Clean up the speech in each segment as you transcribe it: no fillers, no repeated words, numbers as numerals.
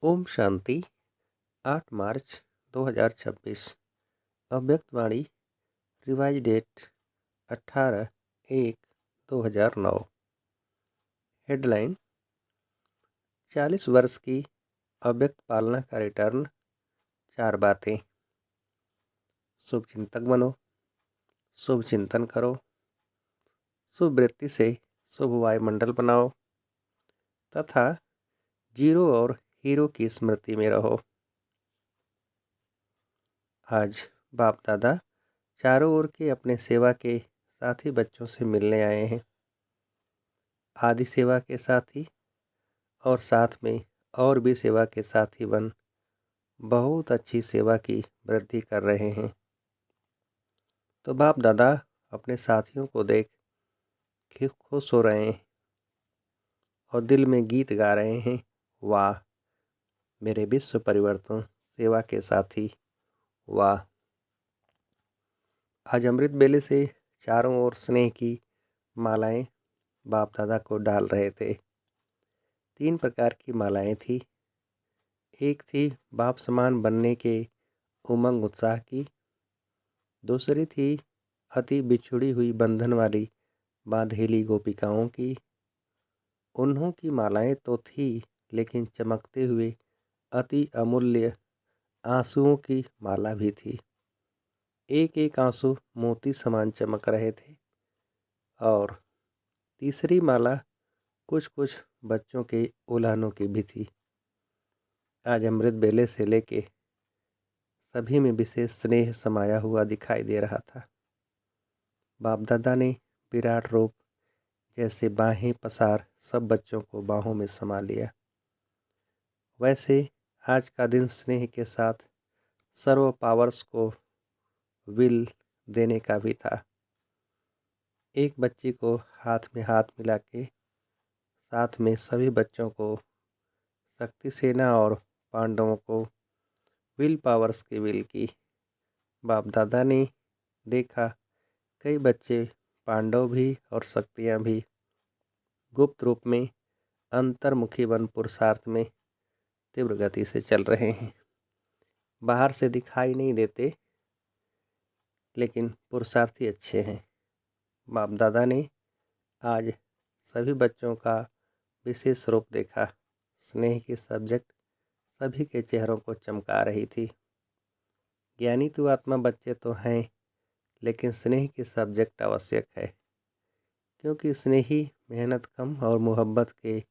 ओम शांति। 8 मार्च 2026। अव्यक्त वाणी। Revise date 18/1/2009। Headline: 40 वर्ष की अव्यक्त पालना का रिटर्न। 4 बातें। शुभ चिंतक बनो, शुभ चिंतन करो, शुभ वृत्ति से शुभ वायुमंडल बनाओ तथा जीरो और हीरो की स्मृति में रहो। आज बाप दादा चारों ओर के अपने सेवा के साथी बच्चों से मिलने आए हैं। आदि सेवा के साथी और साथ में और भी सेवा के साथी बन बहुत अच्छी सेवा की वृद्धि कर रहे हैं। तो बाप दादा अपने साथियों को देख खुश हो रहे हैं और दिल में गीत गा रहे हैं, वाह मेरे विश्व परिवर्तन सेवा के साथी, वाह। आज अमृत बेले से चारों ओर स्नेह की मालाएं बाप दादा को डाल रहे थे। 3 प्रकार की मालाएं थी। एक थी बाप समान बनने के उमंग उत्साह की, दूसरी थी अति बिछुड़ी हुई बंधन वाली बांधेली गोपिकाओं की। उन्हों की मालाएं तो थी, लेकिन चमकते हुए अति अमूल्य आंसुओं की माला भी थी। एक एक आंसू मोती समान चमक रहे थे। और तीसरी माला कुछ कुछ बच्चों के उल्हानों की भी थी। आज अमृत बेले से लेके सभी में विशेष स्नेह समाया हुआ दिखाई दे रहा था। बाप दादा ने विराट रूप जैसे बाहें पसार सब बच्चों को बाहों में समा लिया। वैसे आज का दिन स्नेह के साथ सर्व पावर्स को विल देने का भी था। एक बच्ची को हाथ में हाथ मिला के साथ में सभी बच्चों को शक्ति सेना और पांडवों को विल पावर्स की विल की। बाप दादा ने देखा कई बच्चे पांडव भी और शक्तियाँ भी गुप्त रूप में अंतर्मुखी वन पुरुषार्थ में तीव्र गति से चल रहे हैं। बाहर से दिखाई नहीं देते, लेकिन पुरुषार्थी अच्छे हैं। बाप दादा ने आज सभी बच्चों का विशेष रूप देखा। स्नेह की सब्जेक्ट सभी के चेहरों को चमका रही थी। ज्ञानी तो आत्मा बच्चे तो हैं, लेकिन स्नेह की सब्जेक्ट आवश्यक है, क्योंकि स्नेही मेहनत कम और मोहब्बत के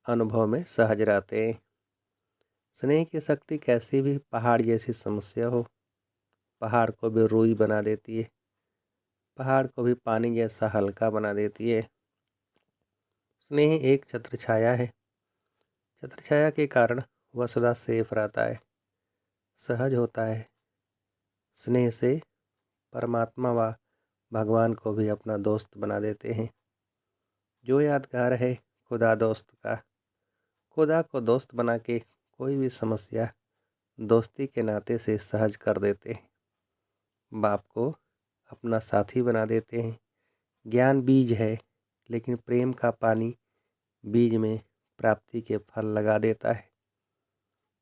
अनुभव में सहज रहते हैं। स्नेह की शक्ति कैसी भी पहाड़ जैसी समस्या हो, पहाड़ को भी रूई बना देती है, पहाड़ को भी पानी जैसा हल्का बना देती है। स्नेह एक छत्र छाया है। छत्र छाया के कारण वह सदा सेफ रहता है, सहज होता है। स्नेह से परमात्मा व भगवान को भी अपना दोस्त बना देते हैं। जो यादगार है खुदा दोस्त का। खुदा को दोस्त बना के कोई भी समस्या दोस्ती के नाते से सहज कर देते हैं। बाप को अपना साथी बना देते हैं। ज्ञान बीज है, लेकिन प्रेम का पानी बीज में प्राप्ति के फल लगा देता है।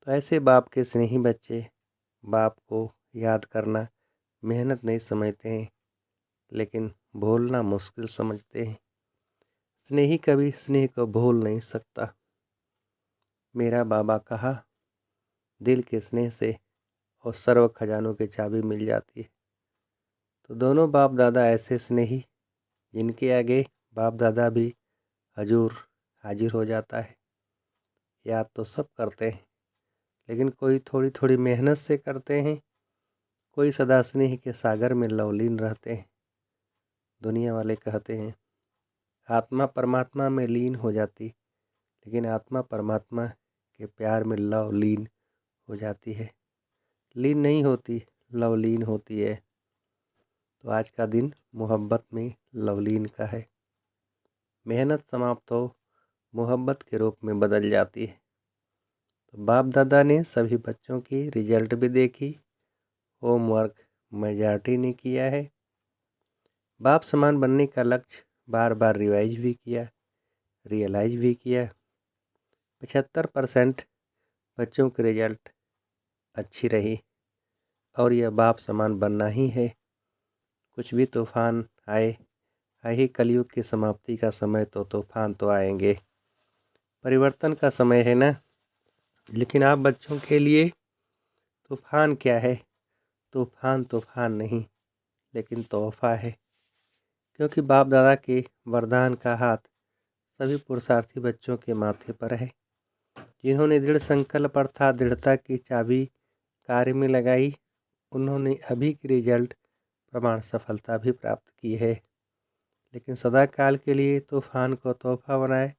तो ऐसे बाप के स्नेही बच्चे बाप को याद करना मेहनत नहीं समझते हैं, लेकिन भूलना मुश्किल समझते हैं। स्नेही कभी स्नेह को भूल नहीं सकता। मेरा बाबा कहा, दिल के स्नेह से और सर्व खजानों की चाबी मिल जाती है। तो दोनों बाप दादा ऐसे स्नेही जिनके आगे बाप दादा भी हजूर हाजिर हो जाता है। याद तो सब करते हैं, लेकिन कोई थोड़ी थोड़ी मेहनत से करते हैं, कोई सदा स्नेह के सागर में लवलीन रहते हैं। दुनिया वाले कहते हैं आत्मा परमात्मा में लीन हो जाती, लेकिन आत्मा परमात्मा के प्यार में लवलीन हो जाती है। लीन नहीं होती, लवलीन होती है। तो आज का दिन मोहब्बत में लवलीन का है। मेहनत समाप्त हो, मोहब्बत के रूप में बदल जाती है। तो बाप दादा ने सभी बच्चों की रिजल्ट भी देखी। होमवर्क मेजॉरिटी ने किया है। बाप समान बनने का लक्ष्य बार बार रिवाइज भी किया, रियलाइज भी किया। 75% बच्चों की रिजल्ट अच्छी रही और यह बाप समान बनना ही है। कुछ भी तूफान आए, है ही कलयुग की समाप्ति का समय, तो तूफान तो आएंगे, परिवर्तन का समय है ना। लेकिन आप बच्चों के लिए तूफान क्या है? तूफान तूफान नहीं, लेकिन तोहफा है। क्योंकि बाप दादा के वरदान का हाथ सभी पुरुषार्थी बच्चों के माथे पर है, जिन्होंने दृढ़ संकल्प अर्थात दृढ़ता की चाबी कार्य में लगाई। उन्होंने अभी की रिजल्ट प्रमाण सफलता भी प्राप्त की है। लेकिन सदा काल के लिए तूफान को तोहफा बनाए,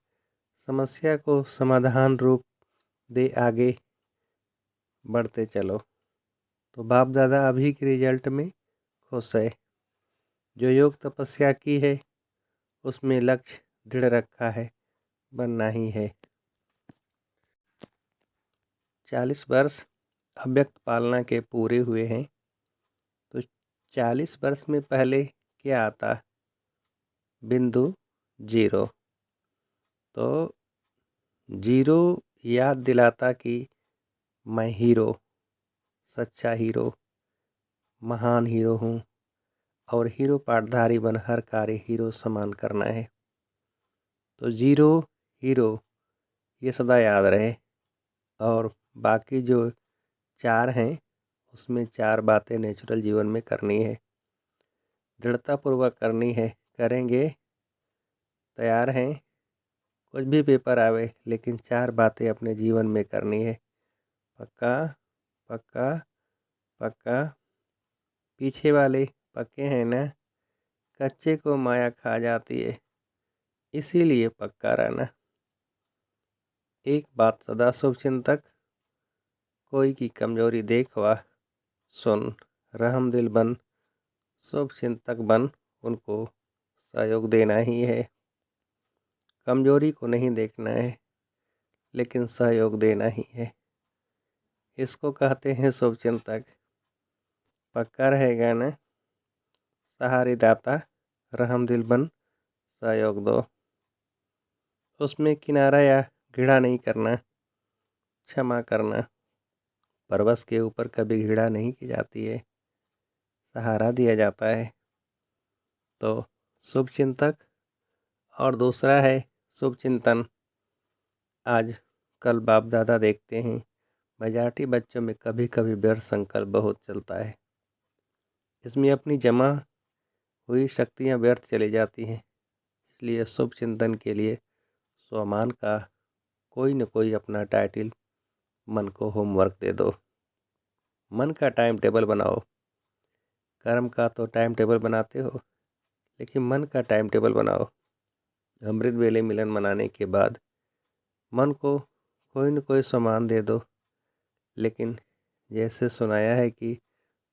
समस्या को समाधान रूप दे आगे बढ़ते चलो। तो बाप दादा अभी के रिजल्ट में खुश है। जो योग तपस्या की है उसमें लक्ष्य दृढ़ रखा है, बनना ही है। 40 वर्ष अव्यक्त पालना के पूरे हुए हैं। तो 40 वर्ष में पहले क्या आता? बिंदु जीरो। तो जीरो याद दिलाता कि मैं हीरो, सच्चा हीरो, महान हीरो हूँ और हीरो पाठधारी बन हर कार्य हीरो समान करना है। तो जीरो हीरो ये सदा याद रहे। और बाकी जो 4 हैं उसमें 4 बातें नेचुरल जीवन में करनी है, दृढ़तापूर्वक करनी है। करेंगे, तैयार हैं, कुछ भी पेपर आवे, लेकिन 4 बातें अपने जीवन में करनी है। पक्का पक्का पक्का। पीछे वाले पक्के हैं ना? कच्चे को माया खा जाती है, इसीलिए पक्का रहना। एक बात सदा शुभचिंतक, कोई की कमजोरी देख वा सुन, रहम दिल बन, शुभचिंतक बन, उनको सहयोग देना ही है। कमजोरी को नहीं देखना है, लेकिन सहयोग देना ही है। इसको कहते हैं शुभचिंतक। पक्का रहेगा ना? सहारे दाता, रहम दिल बन, सहयोग दो। उसमें किनारा या घृणा नहीं करना, क्षमा करना। परवश के ऊपर कभी घृणा नहीं की जाती है, सहारा दिया जाता है। तो शुभचिंतक। और दूसरा है शुभचिंतन। आज कल बाप दादा देखते हैं मेजॉरिटी बच्चों में कभी कभी व्यर्थ संकल्प बहुत चलता है। इसमें अपनी जमा हुई शक्तियाँ व्यर्थ चली जाती हैं। इसलिए शुभ चिंतन के लिए स्वमान का कोई न कोई अपना टाइटल मन को होमवर्क दे दो। मन का टाइम टेबल बनाओ। कर्म का तो टाइम टेबल बनाते हो, लेकिन मन का टाइम टेबल बनाओ। अमृत वेले मिलन मनाने के बाद मन को कोई न कोई सामान दे दो। लेकिन जैसे सुनाया है कि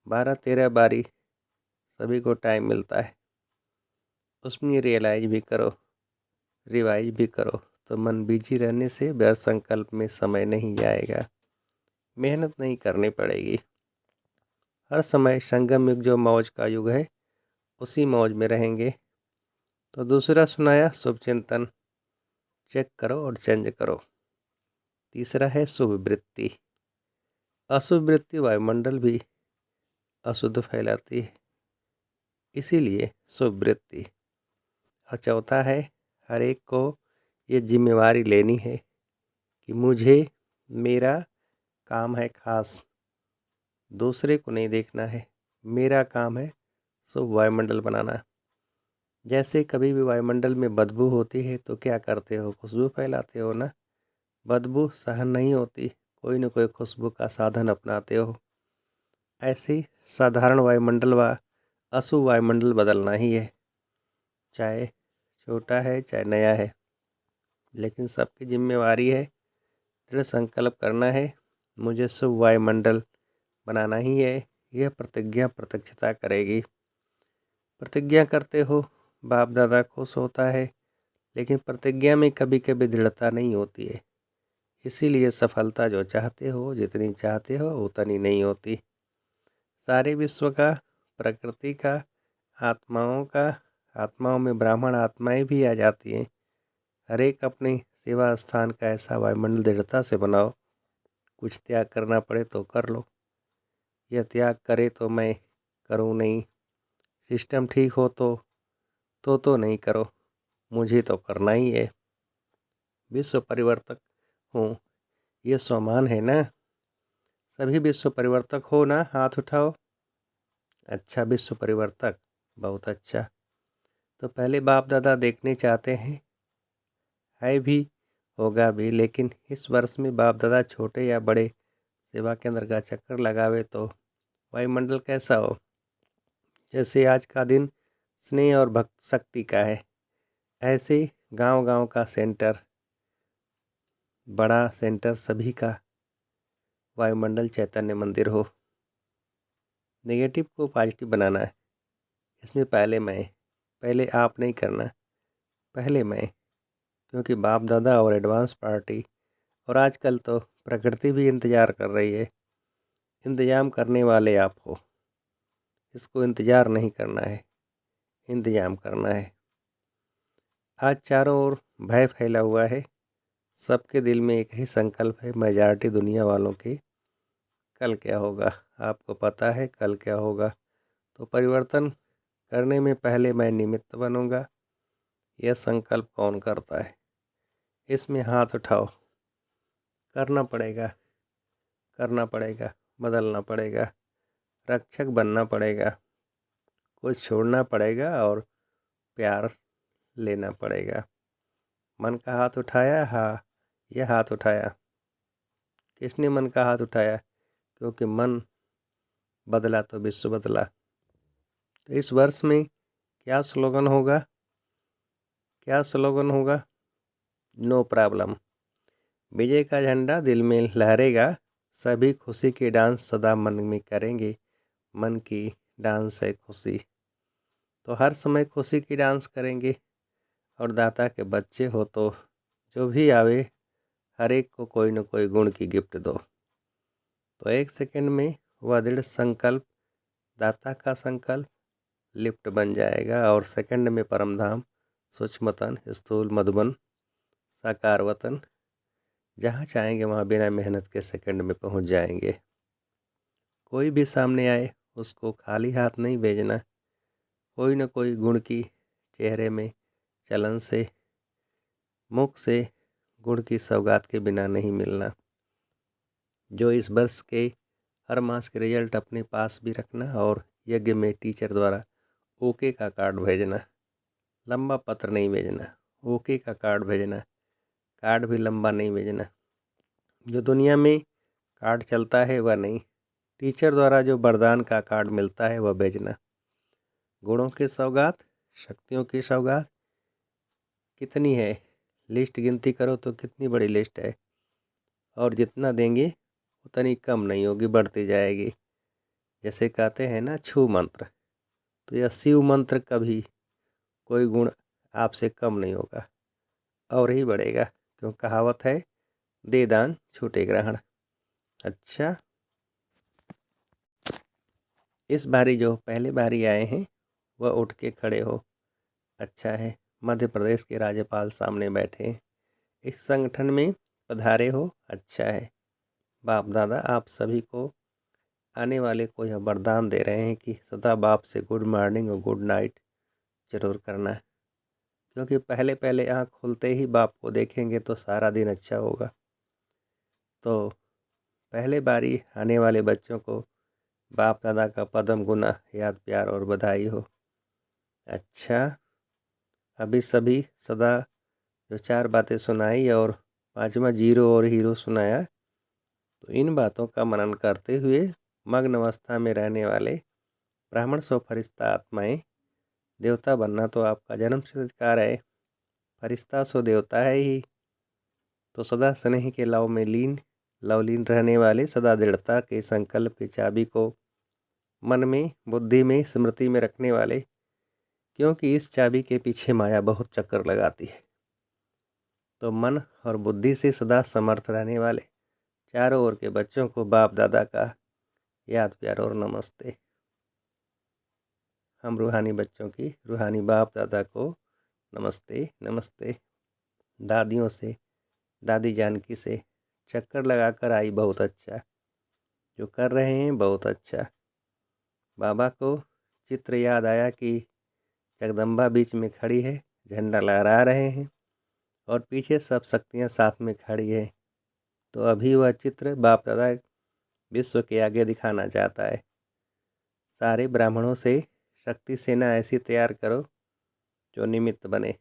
12-13 बारी सभी को टाइम मिलता है, उसमें रियलाइज भी करो, रिवाइज भी करो। तो मन बिजी रहने से व्यर्थ संकल्प में समय नहीं जाएगा, मेहनत नहीं करनी पड़ेगी। हर समय संगम युग जो मौज का युग है, उसी मौज में रहेंगे। तो दूसरा सुनाया शुभ चिंतन, चेक करो और चेंज करो। तीसरा है शुभ वृत्ति। अशुभ वृत्ति वायुमंडल भी अशुद्ध फैलाती है, इसीलिए शुभ वृत्ति। और चौथा है हर एक को ये जिम्मेवारी लेनी है कि मुझे, मेरा काम है खास, दूसरे को नहीं देखना है। मेरा काम है शुभ वायुमंडल बनाना। जैसे कभी भी वायुमंडल में बदबू होती है तो क्या करते हो? खुशबू फैलाते हो ना। बदबू सहन नहीं होती, कोई न कोई खुशबू का साधन अपनाते हो। ऐसे ही साधारण वायुमंडल व अशुभ वायुमंडल बदलना ही है, चाहे छोटा है चाहे नया है, लेकिन सबकी जिम्मेवारी है। दृढ़ संकल्प करना है, मुझे शुभ वायुमंडल बनाना ही है। यह प्रतिज्ञा प्रत्यक्षता करेगी। प्रतिज्ञा करते हो, बाप दादा खुश होता है, लेकिन प्रतिज्ञा में कभी कभी दृढ़ता नहीं होती है। इसीलिए सफलता जो चाहते हो, जितनी चाहते हो उतनी नहीं होती। सारे विश्व का, प्रकृति का, आत्माओं का, आत्माओं में ब्राह्मण आत्माएं भी आ जाती हैं। हर एक अपने सेवा स्थान का ऐसा वायुमंडल दृढ़ता से बनाओ, कुछ त्याग करना पड़े तो कर लो, यह त्याग करे तो मैं करूँ नहीं, सिस्टम ठीक हो तो नहीं करो, मुझे तो करना ही है। विश्व परिवर्तक हूँ, ये सम्मान है ना। सभी विश्व परिवर्तक हो ना, हाथ उठाओ। अच्छा, विश्व परिवर्तक, बहुत अच्छा। तो पहले बाप दादा देखने चाहते हैं, है भी, होगा भी, लेकिन इस वर्ष में बाप दादा छोटे या बड़े सेवा केंद्र का चक्कर लगावे तो वायुमंडल कैसा हो। जैसे आज का दिन स्नेह और भक्त शक्ति का है, ऐसे गांव गांव का सेंटर, बड़ा सेंटर सभी का वायुमंडल चैतन्य मंदिर हो। नेगेटिव को पॉजिटिव बनाना है, इसमें पहले आप नहीं करना, पहले मैं। क्योंकि बाप दादा और एडवांस पार्टी और आजकल तो प्रकृति भी इंतज़ार कर रही है। इंतज़ाम करने वाले आप हो, इसको इंतज़ार नहीं करना है, इंतज़ाम करना है। आज चारों ओर भय फैला हुआ है, सबके दिल में एक ही संकल्प है, मेजॉरिटी दुनिया वालों की, कल क्या होगा। आपको पता है कल क्या होगा, तो परिवर्तन करने में पहले मैं निमित्त बनूंगा। यह संकल्प कौन करता है, इसमें हाथ उठाओ। करना पड़ेगा, करना पड़ेगा, बदलना पड़ेगा, रक्षक बनना पड़ेगा, कुछ छोड़ना पड़ेगा और प्यार लेना पड़ेगा। मन का हाथ उठाया, हाँ, यह हाथ उठाया। किसने मन का हाथ उठाया? क्योंकि मन बदला तो विश्व बदला। तो इस वर्ष में क्या स्लोगन होगा? क्या स्लोगन होगा? No problem. विजय का झंडा दिल में लहरेगा, सभी खुशी के डांस सदा मन में करेंगे, मन की डांस है खुशी। तो हर समय खुशी की डांस करेंगे। और दाता के बच्चे हो तो जो भी आवे, हर एक को कोई न कोई गुण की गिफ्ट दो। तो एक सेकंड में वह दृढ़ संकल्प, दाता का संकल्प, लिफ्ट बन जाएगा और सेकंड में परमधाम, सूक्ष्मतन, स्थूल मधुबन, साकार वतन, जहाँ चाहेंगे वहाँ बिना मेहनत के सेकंड में पहुँच जाएंगे। कोई भी सामने आए उसको खाली हाथ नहीं भेजना, कोई न कोई गुण की चेहरे में चलन से, मुख से गुण की सौगात के बिना नहीं मिलना। जो इस वर्ष के हर मास के रिजल्ट अपने पास भी रखना और यज्ञ में टीचर द्वारा ओके का कार्ड भेजना, लंबा पत्र नहीं भेजना, ओके का कार्ड भेजना, कार्ड भी लंबा नहीं भेजना। जो दुनिया में कार्ड चलता है वह नहीं, टीचर द्वारा जो वरदान का कार्ड मिलता है वह भेजना। गुणों की सौगात, शक्तियों की सौगात कितनी है, लिस्ट गिनती करो तो कितनी बड़ी लिस्ट है, और जितना देंगे उतनी कम नहीं होगी, बढ़ती जाएगी। जैसे कहते हैं ना छू मंत्र, तो यह शिव मंत्र कभी कोई गुण आपसे कम नहीं होगा और ही बढ़ेगा, क्यों कहावत है दे दान छूटे ग्रहण। अच्छा, इस बारी जो पहले बारी आए हैं वह उठ के खड़े हो। अच्छा है, मध्य प्रदेश के राज्यपाल सामने बैठे हैं, इस संगठन में पधारे हो। अच्छा है, बाप दादा आप सभी को आने वाले को यह वरदान दे रहे हैं कि सदा बाप से गुड मॉर्निंग और गुड नाइट जरूर करना है। क्योंकि पहले पहले आँख खुलते ही बाप को देखेंगे तो सारा दिन अच्छा होगा। तो पहले बारी आने वाले बच्चों को बाप दादा का पदम गुना याद प्यार और बधाई हो। अच्छा, अभी सभी सदा जो 4 बातें सुनाई और 5वां जीरो और हीरो सुनाया, तो इन बातों का मनन करते हुए मग्न अवस्था में रहने वाले ब्राह्मण सो फरिश्ता आत्माएं, देवता बनना तो आपका जन्म सिद्ध अधिकार है, फरिश्ता सो देवता है ही। तो सदा स्नेह के लव में लवलीन रहने वाले, सदा दृढ़ता के संकल्प की चाबी को मन में, बुद्धि में, स्मृति में रखने वाले, क्योंकि इस चाबी के पीछे माया बहुत चक्कर लगाती है। तो मन और बुद्धि से सदा समर्थ रहने वाले चारों ओर के बच्चों को बाप दादा का याद प्यार और नमस्ते। हम रूहानी बच्चों की रूहानी बाप दादा को नमस्ते नमस्ते। दादियों से, दादी जानकी से, चक्कर लगाकर आई बहुत अच्छा, जो कर रहे हैं बहुत अच्छा। बाबा को चित्र याद आया कि जगदम्बा बीच में खड़ी है, झंडा लहरा रहे हैं और पीछे सब शक्तियाँ साथ में खड़ी है। तो अभी वह चित्र बाप दादा विश्व के आगे दिखाना चाहता है। सारे ब्राह्मणों से शक्ति सेना ऐसी तैयार करो जो निमित्त बने,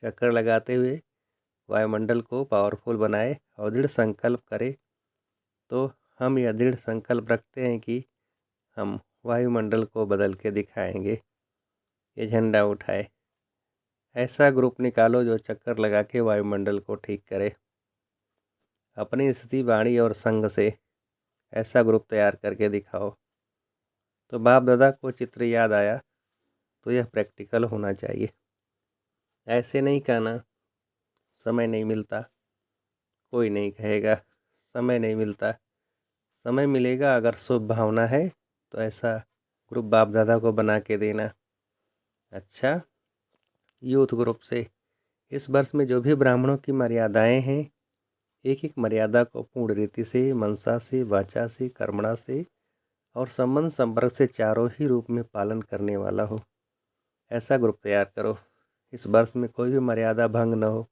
चक्कर लगाते हुए वायुमंडल को पावरफुल बनाए और दृढ़ संकल्प करे। तो हम यह दृढ़ संकल्प रखते हैं कि हम वायुमंडल को बदल के दिखाएंगे। ये झंडा उठाए। ऐसा ग्रुप निकालो जो चक्कर लगा के वायुमंडल को ठीक करे। अपनी स्थिति, वाणी और संग से ऐसा ग्रुप तैयार करके दिखाओ। तो बाप दादा को चित्र याद आया तो यह प्रैक्टिकल होना चाहिए। ऐसे नहीं कहना समय नहीं मिलता, कोई नहीं कहेगा समय नहीं मिलता। समय मिलेगा अगर शुभ भावना है तो ऐसा ग्रुप बाप दादा को बना के देना। अच्छा, यूथ ग्रुप से इस वर्ष में जो भी ब्राह्मणों की मर्यादाएं हैं, एक एक मर्यादा को पूर्ण रीति से, मनसा से, वाचा से, कर्मणा से और संबंध संपर्क से चारों ही रूप में पालन करने वाला हो, ऐसा ग्रुप तैयार करो। इस वर्ष में कोई भी मर्यादा भंग न हो,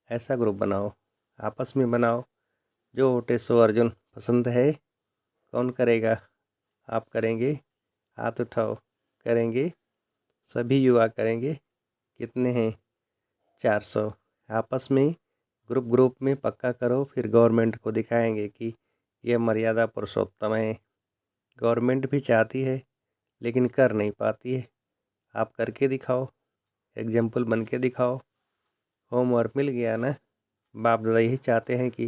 ऐसा ग्रुप बनाओ। आपस में बनाओ। जो वोटे सो अर्जुन। पसंद है? कौन करेगा? आप करेंगे? हाथ उठाओ। करेंगे? सभी युवा करेंगे। कितने हैं? 400। आपस में ग्रुप में पक्का करो, फिर गवर्नमेंट को दिखाएंगे कि यह मर्यादा पुरुषोत्तम है। गवर्नमेंट भी चाहती है लेकिन कर नहीं पाती है। आप करके दिखाओ, एग्जाम्पल बन के दिखाओ। होमवर्क मिल गया ना। बाप दादा यही चाहते हैं कि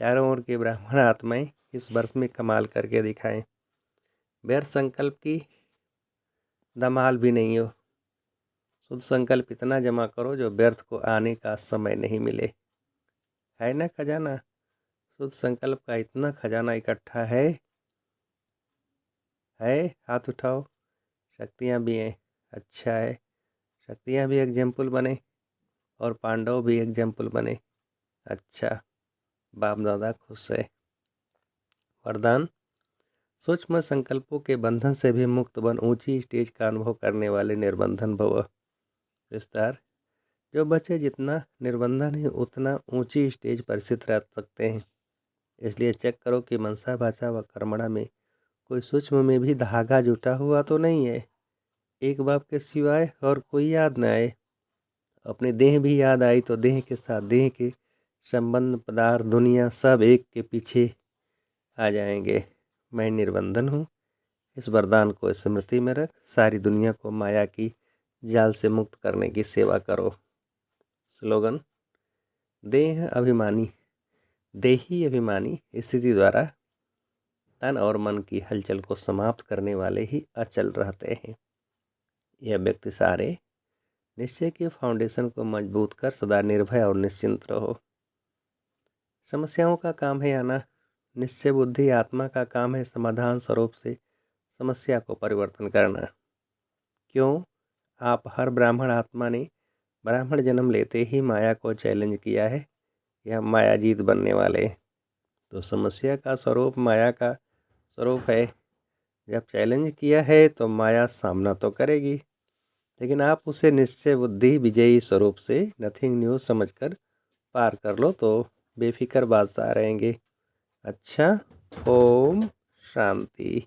चारों ओर के ब्राह्मण आत्माएं इस वर्ष में कमाल करके दिखाएं। व्यर्थ संकल्प की धमाल भी नहीं हो। शुद्ध संकल्प इतना जमा करो जो व्यर्थ को आने का समय नहीं मिले। है ना खजाना? शुद्ध संकल्प का इतना खजाना इकट्ठा है। हाथ उठाओ। शक्तियाँ भी हैं। अच्छा है, शक्तियाँ भी एग्जाम्पल बने और पांडव भी एग्जाम्पल बने। अच्छा, बाप दादा खुश है। वरदान: सूक्ष्म संकल्पों के बंधन से भी मुक्त बन ऊंची स्टेज का अनुभव करने वाले निर्बंधन भव। विस्तार: जो बच्चे जितना निर्बंधन है उतना ऊंची स्टेज पर स्थित रह सकते हैं। इसलिए चेक करो कि मनसा, वाचा व कर्मणा में कोई सूक्ष्म में भी धागा जुटा हुआ तो नहीं है। एक बाप के सिवाय और कोई याद न आए। अपनी देह भी याद आई तो देह के साथ देह के संबंध, पदार्थ, दुनिया सब एक के पीछे आ जाएंगे। मैं निर्बंधन हूँ। इस वरदान को स्मृति में रख सारी दुनिया को माया की जाल से मुक्त करने की सेवा करो। स्लोगन: देह अभिमानी, देही अभिमानी स्थिति द्वारा तन और मन की हलचल को समाप्त करने वाले ही अचल रहते हैं। यह व्यक्ति सारे निश्चय के फाउंडेशन को मजबूत कर सदा निर्भय और निश्चिंत रहो। समस्याओं का काम है आना। निश्चय बुद्धि आत्मा का काम है समाधान स्वरूप से समस्या को परिवर्तन करना। क्यों? आप हर ब्राह्मण आत्मा ने ब्राह्मण जन्म लेते ही माया को चैलेंज किया है। यह माया जीत बनने वाले। तो समस्या का स्वरूप माया का स्वरूप है। जब चैलेंज किया है तो माया सामना तो करेगी, लेकिन आप उसे निश्चय बुद्धि विजयी स्वरूप से नथिंग न्यूज समझकर पार कर लो तो बेफिक्र बादशाह रहेंगे। अच्छा, ओम शांति।